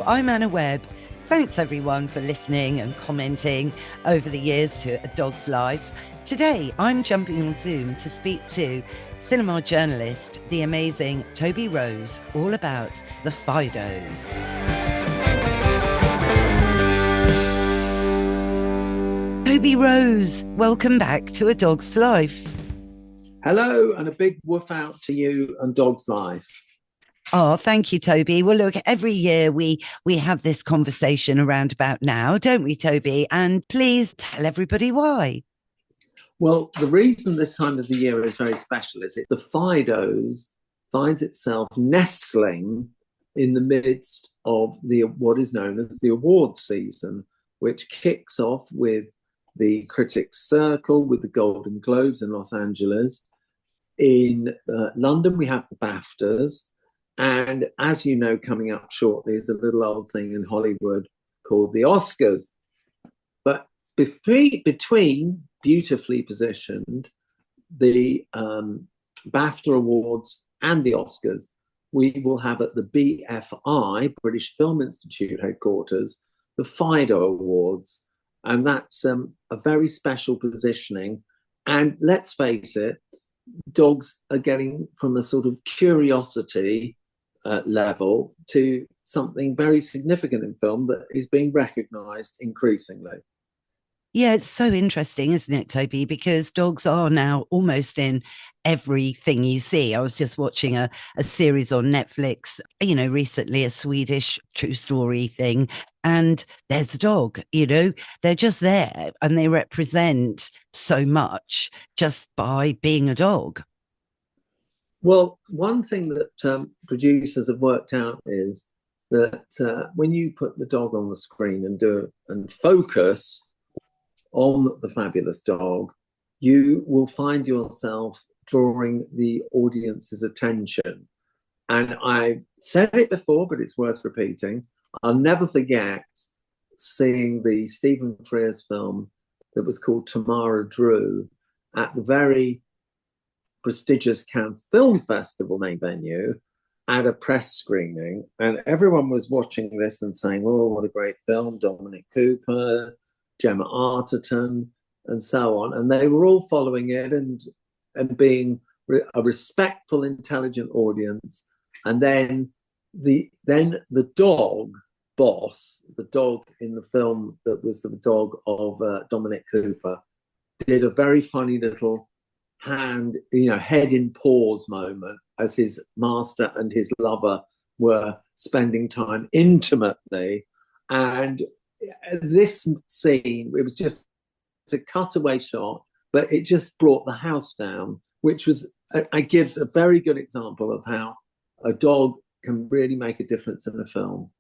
I'm Anna Webb. Thanks everyone for listening and commenting over the years to A Dog's Life. Today, I'm jumping on Zoom to speak to cinema journalist, the amazing Toby Rose, all about the FIDOs. Toby Rose, welcome back to A Dog's Life. Hello, and a big woof out to you and Dog's Life. Oh, thank you, Toby. Well, look, every year we have this conversation around about now, don't we, Toby? And please tell everybody why. Well, the reason this time of the year is very special is the FIDOs finds itself nestling in the midst of what is known as the awards season, which kicks off with the Critics' Circle, with the Golden Globes in Los Angeles. In London, we have the BAFTAs. And as you know, coming up shortly is a little old thing in Hollywood called the Oscars. But between beautifully positioned the BAFTA Awards and the Oscars, we will have at the BFI, British Film Institute headquarters, the FIDO Awards. And that's a very special positioning. And let's face it, dogs are getting from a sort of curiosity level to something very significant in film that is being recognised increasingly. Yeah, it's so interesting, isn't it, Toby? Because dogs are now almost in everything you see. I was just watching a series on Netflix, recently, a Swedish true story thing. And there's a dog, they're just there and they represent so much just by being a dog. Well, one thing that producers have worked out is that when you put the dog on the screen and focus on the fabulous dog, you will find yourself drawing the audience's attention. And I said it before, but it's worth repeating. I'll never forget seeing the Stephen Frears film that was called Tamara Drew at the very prestigious Cannes Film Festival main venue at a press screening. And everyone was watching this and saying, oh, what a great film, Dominic Cooper, Gemma Arterton, and so on. And they were all following it and being a respectful, intelligent audience. And then the dog boss, the dog in the film that was the dog of Dominic Cooper, did a very funny little head in paws moment as his master and his lover were spending time intimately. And this scene, it was just a cutaway shot, but it just brought the house down, which gives a very good example of how a dog can really make a difference in a film.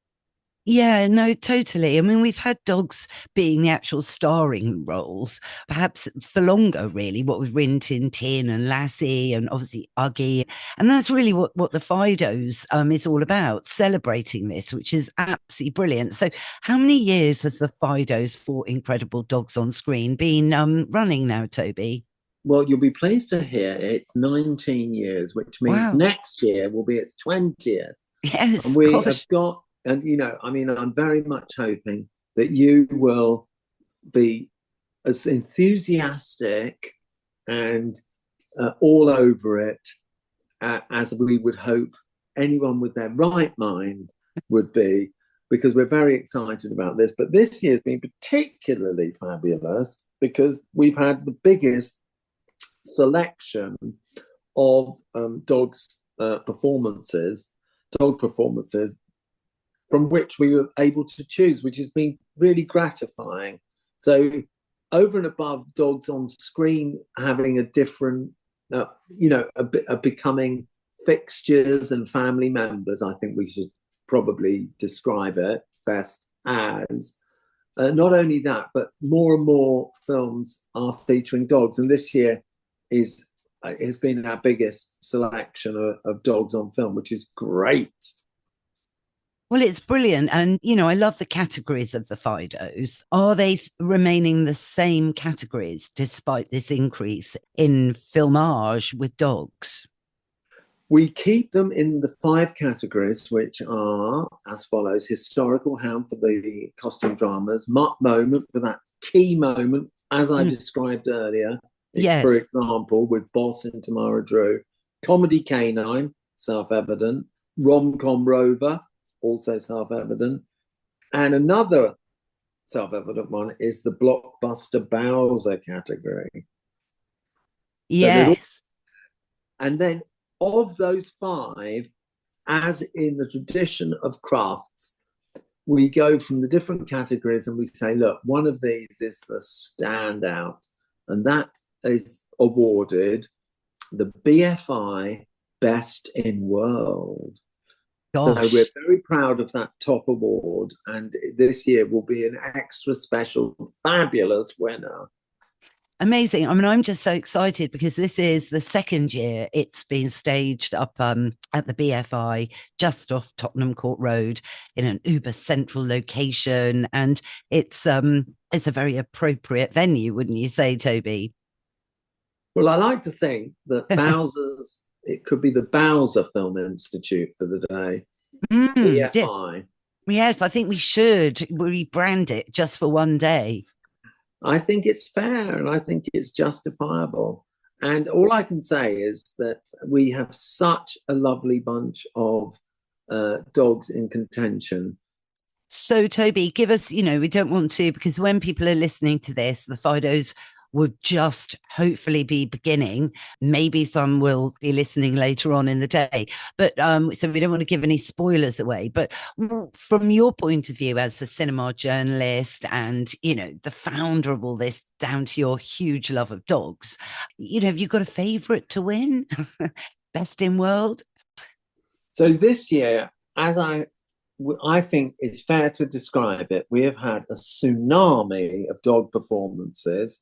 Yeah, no, totally. I mean, we've had dogs being the actual starring roles, perhaps for longer, really, what with Rin Tin Tin and Lassie and obviously Uggy. And that's really what the FIDOs is all about, celebrating this, which is absolutely brilliant. So how many years has the FIDOs for Incredible Dogs on Screen been running now, Toby? Well, you'll be pleased to hear it's 19 years, which means next year will be its 20th. Yes, and we have got... And, I'm very much hoping that you will be as enthusiastic and all over it as we would hope anyone with their right mind would be, because we're very excited about this. But this year's been particularly fabulous because we've had the biggest selection of dog performances from which we were able to choose, which has been really gratifying. So over and above dogs on screen having a different, becoming fixtures and family members, I think we should probably describe it best as. Not only that, but more and more films are featuring dogs. And this year has been our biggest selection of dogs on film, which is great. Well, it's brilliant. And, I love the categories of the FIDOs. Are they remaining the same categories despite this increase in filmage with dogs? We keep them in the 5 categories, which are as follows: historical hound for the costume dramas, mutt moment for that key moment, as I Mm, described earlier, for yes. example, with Boss and Tamara Drew, comedy canine, self evident, rom com rover, also self evident, and another self evident one is the blockbuster Bowser category. So they're all, Yes. and then of those 5, as in the tradition of crafts, we go from the different categories and we say, look, one of these is the standout, and that is awarded the BFI Best in World. So we're Gosh. very proud of that top award, and this year will be an extra special, fabulous winner. Amazing. I mean, I'm just so excited because this is the second year it's been staged up at the BFI just off Tottenham Court Road in an uber central location. And it's a very appropriate venue, wouldn't you say, Toby? Well, I like to think that Bowser's, it could be the Bowser Film Institute for the day, Yeah. BFI. Yes, I think we should rebrand it just for one day. I think it's fair and I think it's justifiable. And all I can say is that we have such a lovely bunch of dogs in contention. So, Toby, give us, we don't want to, because when people are listening to this, the Fidos would just hopefully be beginning. Maybe some will be listening later on in the day. But so we don't want to give any spoilers away. But from your point of view as a cinema journalist and, the founder of all this, down to your huge love of dogs, have you got a favorite to win? Best in world? So this year, as I think it's fair to describe it, we have had a tsunami of dog performances,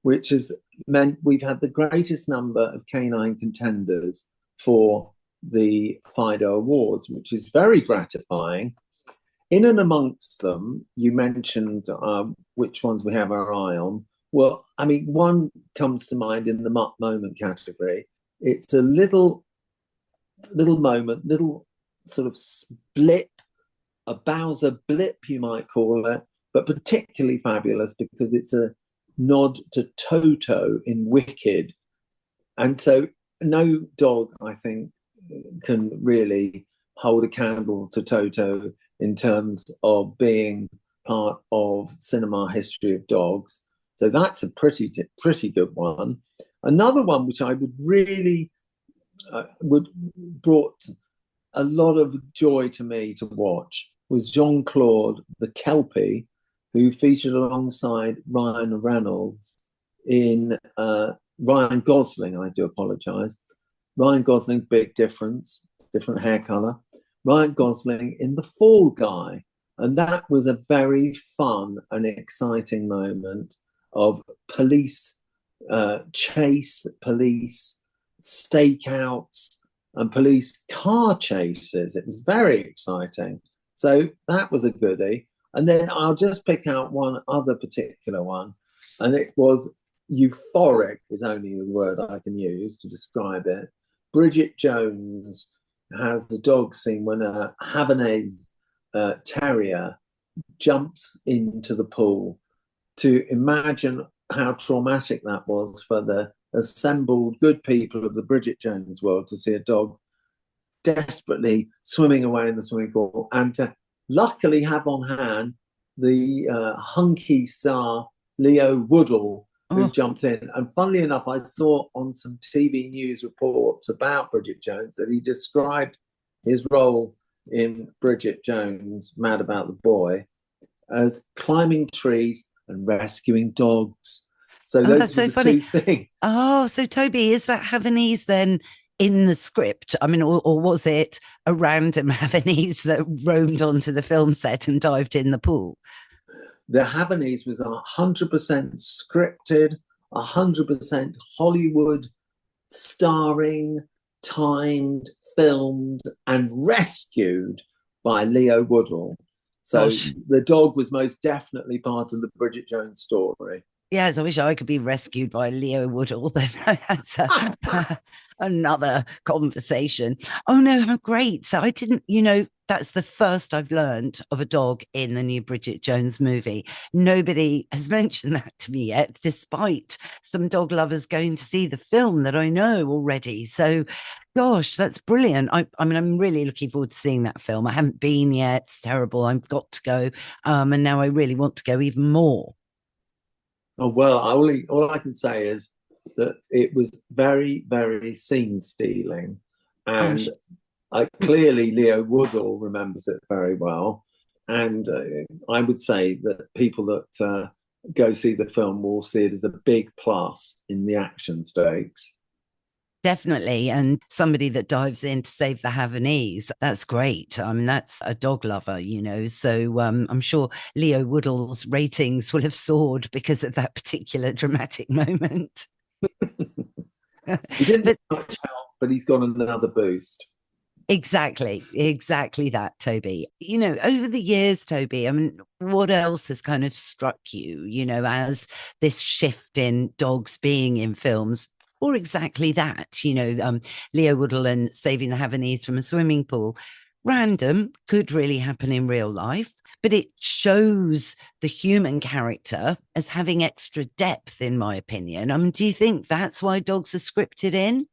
which has meant we've had the greatest number of canine contenders for the FIDO Awards, which is very gratifying. In and amongst them, you mentioned which ones we have our eye on. Well, I mean, one comes to mind in the mutt moment category. It's a little moment, little sort of blip, a Bowser blip, you might call it, but particularly fabulous because it's a nod to Toto in Wicked. And so no dog, I think, can really hold a candle to Toto in terms of being part of cinema history of dogs. So that's a pretty good one. Another one which I would really would brought a lot of joy to me to watch was Jean Claude, the Kelpie, who featured alongside Ryan Reynolds in Ryan Gosling. I do apologise. Ryan Gosling, big difference, different hair colour. Ryan Gosling in The Fall Guy. And that was a very fun and exciting moment of police chase, police stakeouts, and police car chases. It was very exciting. So that was a goodie. And then I'll just pick out one other particular one. And it was euphoric, is only the word I can use to describe it. Bridget Jones has the dog scene when a Havanese terrier jumps into the pool. To imagine how traumatic that was for the assembled good people of the Bridget Jones world to see a dog desperately swimming away in the swimming pool, and to luckily have on hand the hunky star Leo Woodall, who Oh, jumped in. And funnily enough, I saw on some TV news reports about Bridget Jones that he described his role in Bridget Jones, Mad About the Boy, as climbing trees and rescuing dogs. So oh, that's those were so the funny. two things. Oh, so Toby, is that Havanese then in the script? I mean, or was it a random Havanese that roamed onto the film set and dived in the pool? The Havanese was 100% scripted, 100% Hollywood starring, timed, filmed, and rescued by Leo Woodall. So Gosh, the dog was most definitely part of the Bridget Jones story. yes, I wish I could be rescued by Leo Woodall, but that's Another conversation. Oh no, how great. So I didn't, that's the first I've learned of a dog in the new Bridget Jones movie. Nobody has mentioned that to me yet, despite some dog lovers going to see the film that I know already. So gosh, that's brilliant. I mean, I'm really looking forward to seeing that film. I haven't been yet. It's terrible. I've got to go. And now I really want to go even more. Oh, well, all I can say is that it was very, very scene stealing. I'm And clearly Leo Woodall remembers it very well. And I would say that people that go see the film will see it as a big plus in the action stakes. Definitely. And somebody that dives in to save the Havanese, that's great. I mean, that's a dog lover, So I'm sure Leo Woodall's ratings will have soared because of that particular dramatic moment. He didn't But much help, but he's got another boost. exactly that, Toby. Over the years, Toby, I mean, what else has kind of struck you, as this shift in dogs being in films? For exactly that, Leo Woodall and Saving the Havanese from a Swimming Pool. Random, could really happen in real life, but it shows the human character as having extra depth, in my opinion. I mean, do you think that's why dogs are scripted in?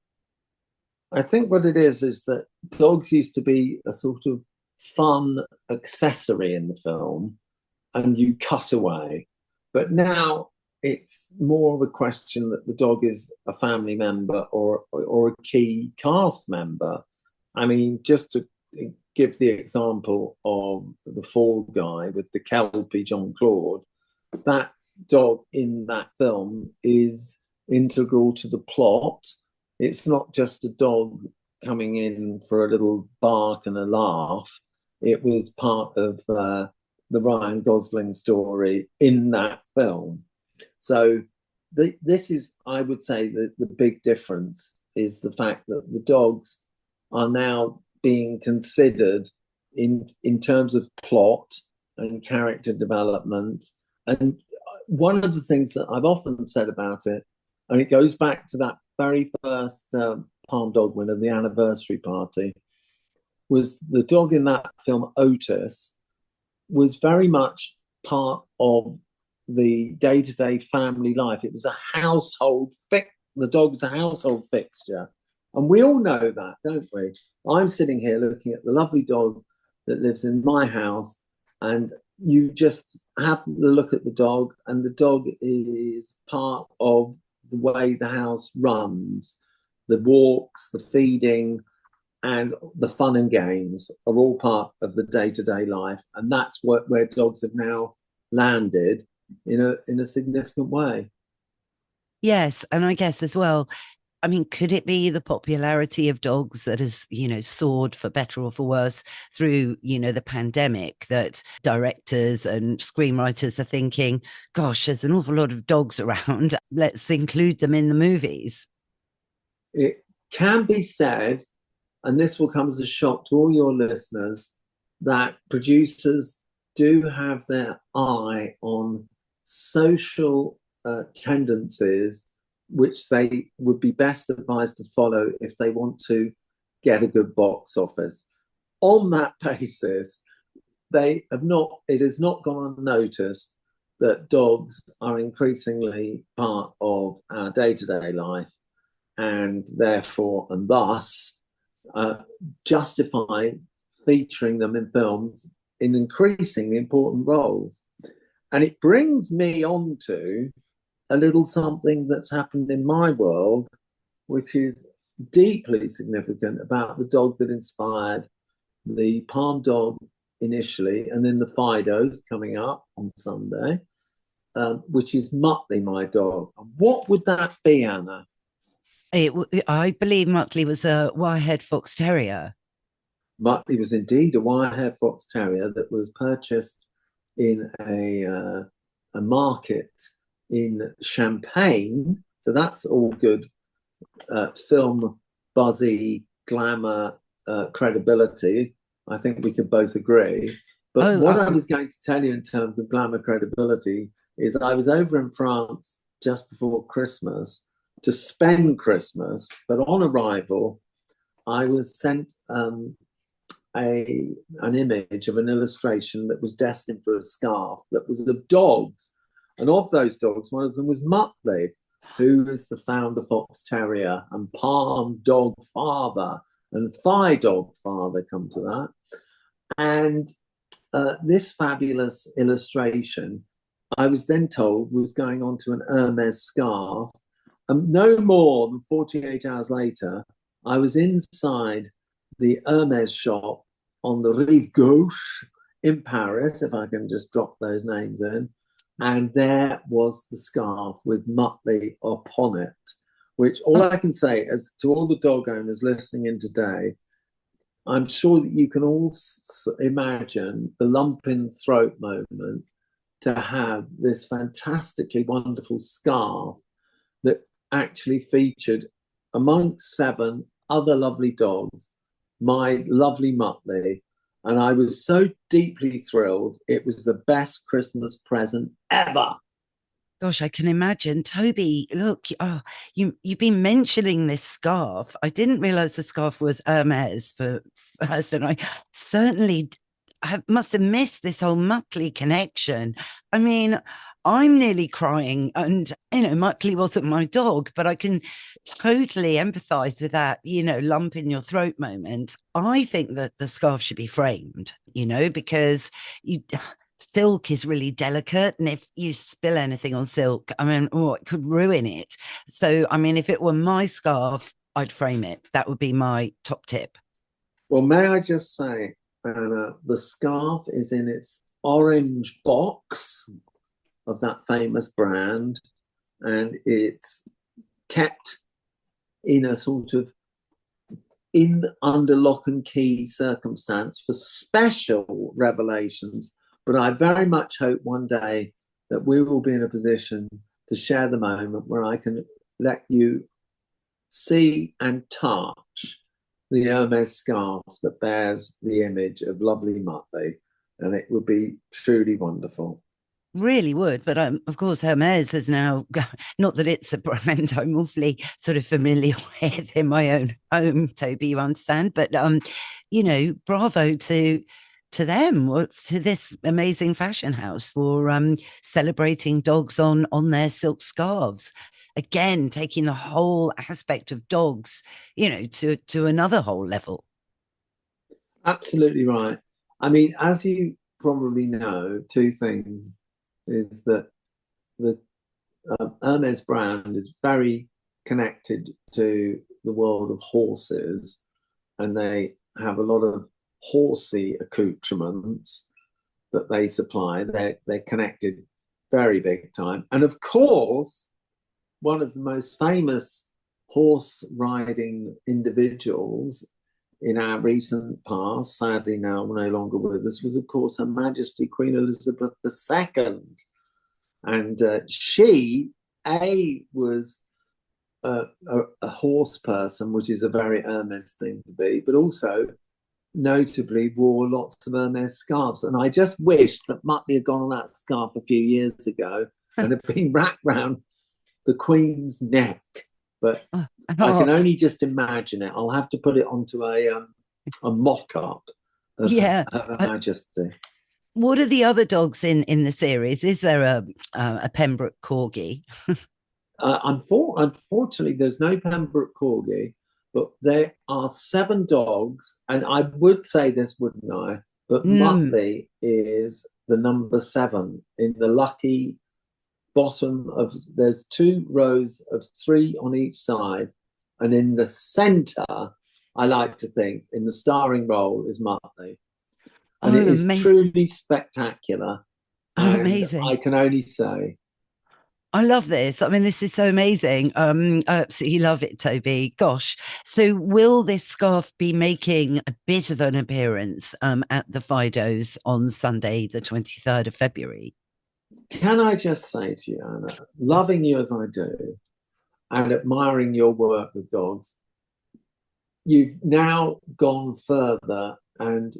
I think what it is that dogs used to be a sort of fun accessory in the film and you cut away. But now it's more of a question that the dog is a family member or a key cast member. I mean, just to give the example of the Fall Guy with the Kelpie Jean Claude, that dog in that film is integral to the plot. It's not just a dog coming in for a little bark and a laugh. It was part of the Ryan Gosling story in that film. So this is, I would say, the big difference is the fact that the dogs are now being considered in terms of plot and character development. And one of the things that I've often said about it, and it goes back to that very first Palm Dog winner, the anniversary party, was the dog in that film, Otis, was very much part of the day-to-day family life. It was a household the dog was a household fixture. And we all know that, don't we? I'm sitting here looking at the lovely dog that lives in my house, and you just have to look at the dog, and the dog is part of the way the house runs. The walks, the feeding, and the fun and games are all part of the day-to-day life. And that's where dogs have now landed in a significant way. Yes. And I guess as well, I mean, could it be the popularity of dogs that has, soared for better or for worse through, the pandemic, that directors and screenwriters are thinking, gosh, there's an awful lot of dogs around. Let's include them in the movies. It can be said, and this will come as a shock to all your listeners, that producers do have their eye on social tendencies which they would be best advised to follow if they want to get a good box office. On that basis, it has not gone unnoticed that dogs are increasingly part of our day-to-day life, and therefore, and thus, justify featuring them in films in increasingly important roles. And it brings me on to a little something that's happened in my world, which is deeply significant about the dog that inspired the Palm Dog initially, and then the FIDOs coming up on Sunday, which is Muttley, my dog. What would that be, Anna? I believe Muttley was a wire-haired fox terrier. Muttley was indeed a wire-haired fox terrier that was purchased in a market in Champagne. So that's all good film buzzy, glamour, credibility. I think we could both agree. But what I was going to tell you in terms of glamour credibility is I was over in France just before Christmas, to spend Christmas, but on arrival, I was sent an image of an illustration that was destined for a scarf that was of dogs. And of those dogs, one of them was Muttley, who is the founder fox terrier, and Palm Dog father and FIDO father come to that. And this fabulous illustration, I was then told, was going on to an Hermes scarf. And no more than 48 hours later, I was inside the Hermes shop on the Rive Gauche in Paris, if I can just drop those names in. And there was the scarf with Muttley upon it, which all I can say is to all the dog owners listening in today, I'm sure that you can all imagine the lump in the throat moment to have this fantastically wonderful scarf that actually featured, amongst 7 other lovely dogs, my lovely Muttley. And I was so deeply thrilled. It was the best Christmas present ever. Gosh, I can imagine. Toby, look, you've been mentioning this scarf. I didn't realize the scarf was Hermes first, and I certainly must have missed this whole Muttley connection. I mean, I'm nearly crying, and Muttley wasn't my dog, but I can totally empathize with that, lump in your throat moment. I think that the scarf should be framed, because silk is really delicate, and if you spill anything on silk, it could ruin it. So, if it were my scarf, I'd frame it. That would be my top tip. Well, may I just say, Anna, the scarf is in its orange box of that famous brand, and it's kept in a sort of under lock and key circumstance for special revelations. But I very much hope one day that we will be in a position to share the moment where I can let you see and touch the Hermes scarf that bears the image of lovely Muttley, and it would be truly wonderful. Really would, but of course Hermes is now, not that it's a brand I'm awfully sort of familiar with in my own home, Toby, you understand, but bravo to them, to this amazing fashion house for celebrating dogs on their silk scarves. Again, taking the whole aspect of dogs, to another whole level. Absolutely right. As you probably know, 2 things is that the Hermes brand is very connected to the world of horses, and they have a lot of horsey accoutrements that they supply. They're connected very big time. And of course, one of the most famous horse riding individuals in our recent past, sadly now no longer with us, was of course Her Majesty Queen Elizabeth II. And she, was a horse person, which is a very Hermes thing to be, but also notably wore lots of Hermes scarves. And I just wish that Muttley had gone on that scarf a few years ago and had been wrapped round the Queen's neck. But I can only just imagine it. I'll have to put it onto a mock-up of Her Majesty. What are the other dogs in the series? Is there a Pembroke Corgi? Unfortunately, there's no Pembroke Corgi, but there are 7 dogs, and I would say this, wouldn't I? But Muttley is the number 7 in the lucky bottom of. There's 2 rows of 3 on each side, and in the centre, I like to think, in the starring role is Muttley. And it is truly spectacular. Amazing. I can only say, I love this. This is so amazing. I absolutely love it, Toby. Gosh. So will this scarf be making a bit of an appearance at the FIDOs on Sunday, the 23rd of February? Can I just say to you, Anna, loving you as I do and admiring your work with dogs, you've now gone further and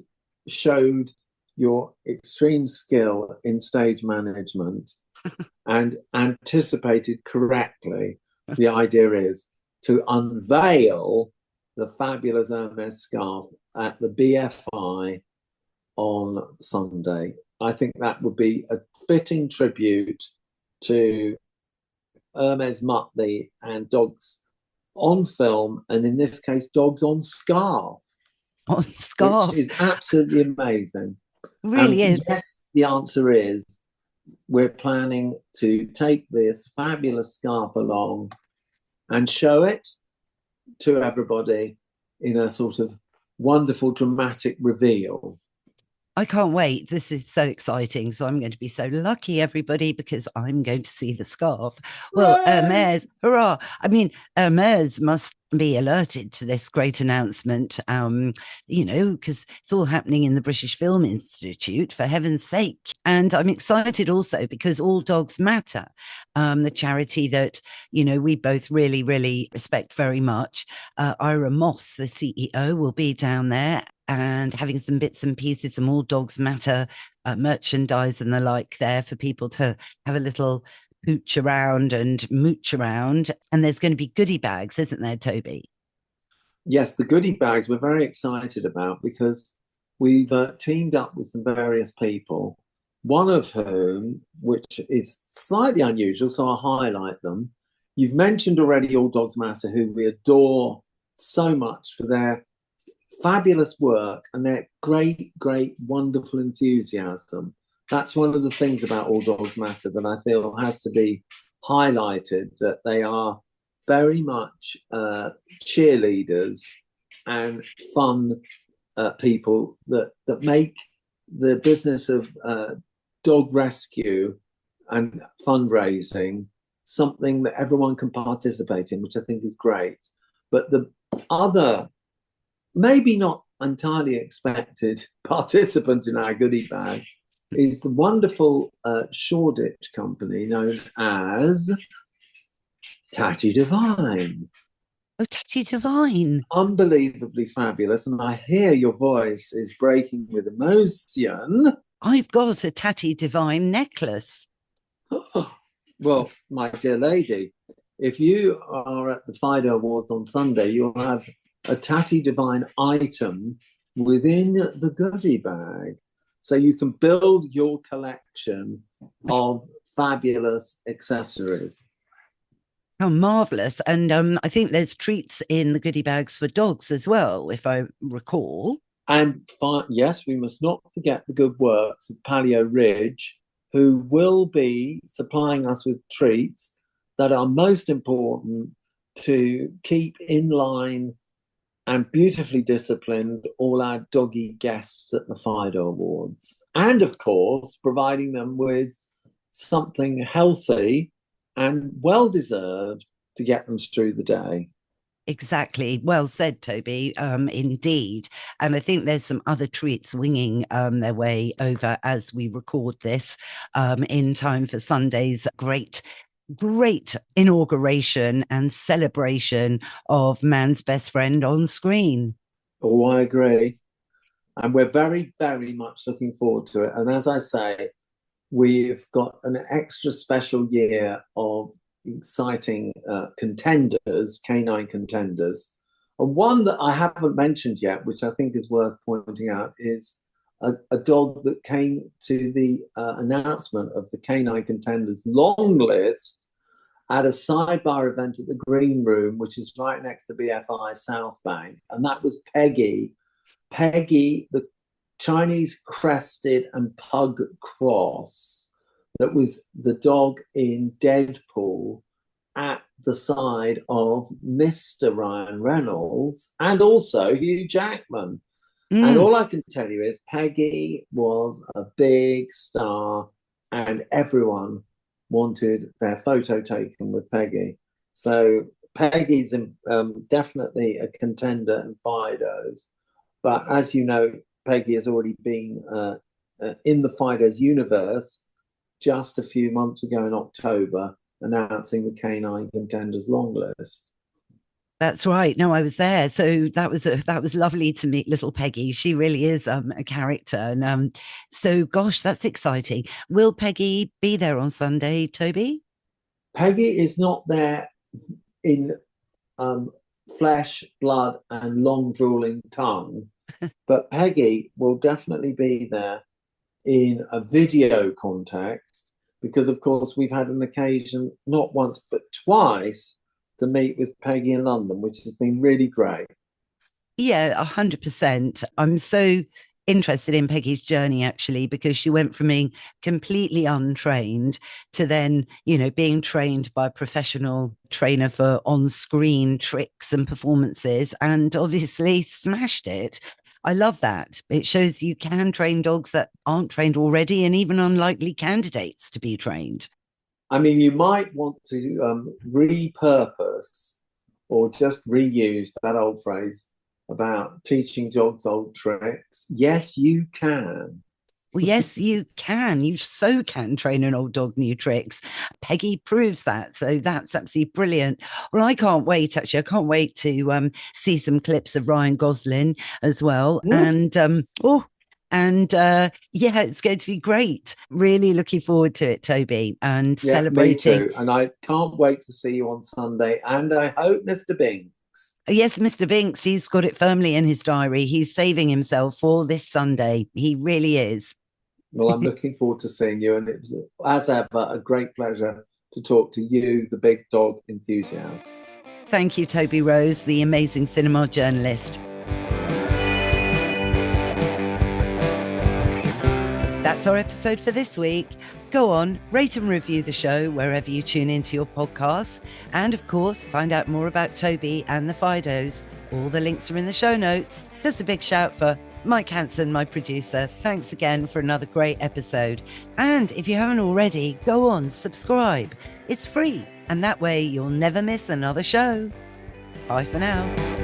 showed your extreme skill in stage management and anticipated correctly the idea is to unveil the fabulous Hermes scarf at the BFI on Sunday. I think that would be a fitting tribute to Hermes Muttley and dogs on film, and in this case, dogs on scarf, On which scarf. is absolutely amazing. Really And is. yes, the answer is we're planning to take this fabulous scarf along and show it to everybody in a sort of wonderful dramatic reveal. I can't wait. This is so exciting. So I'm going to be so lucky, everybody, because I'm going to see the scarf. Well, Hooray! Hermes, hurrah. I mean, Hermes must be alerted to this great announcement, because it's all happening in the British Film Institute, for heaven's sake. And I'm excited also because All Dogs Matter, the charity that, we both really, really respect very much. Ira Moss, the CEO, will be down there and having some bits and pieces, some All Dogs Matter merchandise and the like there for people to have a little pooch around and mooch around. And there's going to be goodie bags, isn't there, Toby? Yes, the goodie bags we're very excited about because we've teamed up with some various people, one of whom, which is slightly unusual, so I'll highlight them. You've mentioned already All Dogs Matter, who we adore so much for their fabulous work and their great, wonderful enthusiasm. That's one of the things about All Dogs Matter that I feel has to be highlighted, that they are very much cheerleaders and fun people that make the business of dog rescue and fundraising something that everyone can participate in, which I think is great. But the other, maybe not entirely expected participant in our goodie bag is the wonderful Shoreditch company known as Tatty Divine. Oh, Tatty Divine. Unbelievably fabulous. And I hear your voice is breaking with emotion. I've got a Tatty Divine necklace. Well, my dear lady, if you are at the FIDO Awards on Sunday, you'll have a Tatty Divine item within the goodie bag. So you can build your collection of fabulous accessories. How marvelous. And I think there's treats in the goodie bags for dogs as well, if I recall. And yes, we must not forget the good works of Paleo Ridge, who will be supplying us with treats that are most important to keep in line and beautifully disciplined all our doggy guests at the FIDO Awards. And of course, providing them with something healthy and well-deserved to get them through the day. Exactly. Well said, Toby. Indeed. And I think there's some other treats winging their way over as we record this in time for Sunday's great inauguration and celebration of man's best friend on screen. Oh, I agree. And we're very, very much looking forward to it. And as I say, we've got an extra special year of exciting contenders, canine contenders. And one that I haven't mentioned yet, which I think is worth pointing out, is a dog that came to the announcement of the canine contenders long list at a sidebar event at the Green Room, which is right next to BFI South Bank. And that was Peggy. Peggy, the Chinese crested and pug cross that was the dog in Deadpool at the side of Mr. Ryan Reynolds and also Hugh Jackman. And all I can tell you is Peggy was a big star and everyone wanted their photo taken with Peggy. So Peggy's definitely a contender in FIDOs. But as you know, Peggy has already been in the FIDOs universe just a few months ago in October, announcing the canine contenders long list. That's right. No, I was there. So that was lovely to meet little Peggy. She really is a character. And so gosh, that's exciting. Will Peggy be there on Sunday, Toby? Peggy is not there in flesh, blood, and long drooling tongue. But Peggy will definitely be there in a video context because, of course, we've had an occasion, not once, but twice, to meet with Peggy in London, which has been really great. Yeah, 100%. I'm so interested in Peggy's journey, actually, because she went from being completely untrained to then, being trained by a professional trainer for on-screen tricks and performances, and obviously smashed it. I love that. It shows you can train dogs that aren't trained already and even unlikely candidates to be trained. I mean, you might want to repurpose or just reuse that old phrase about teaching dogs old tricks. Yes, you can. Well, yes, you can. You so can train an old dog new tricks. Peggy proves that. So that's absolutely brilliant. Well, I can't wait, actually. I can't wait to see some clips of Ryan Gosling as well. Yeah. And yeah, it's going to be great. Really looking forward to it, Toby, and Yeah, celebrating. me too. And I can't wait to see you on Sunday. And I hope Mr. Bing. Yes, Mr. Binks, he's got it firmly in his diary. He's saving himself for this Sunday. He really is. Well, I'm looking forward to seeing you. And it was, as ever, a great pleasure to talk to you, the big dog enthusiast. Thank you, Toby Rose, the amazing cinema journalist. That's our episode for this week. Go on, rate and review the show wherever you tune into your podcasts. And of course, find out more about Toby and the FIDOs. All the links are in the show notes. Just a big shout for Mike Hansen, my producer. Thanks again for another great episode. And if you haven't already, go on, subscribe. It's free, and that way you'll never miss another show. Bye for now.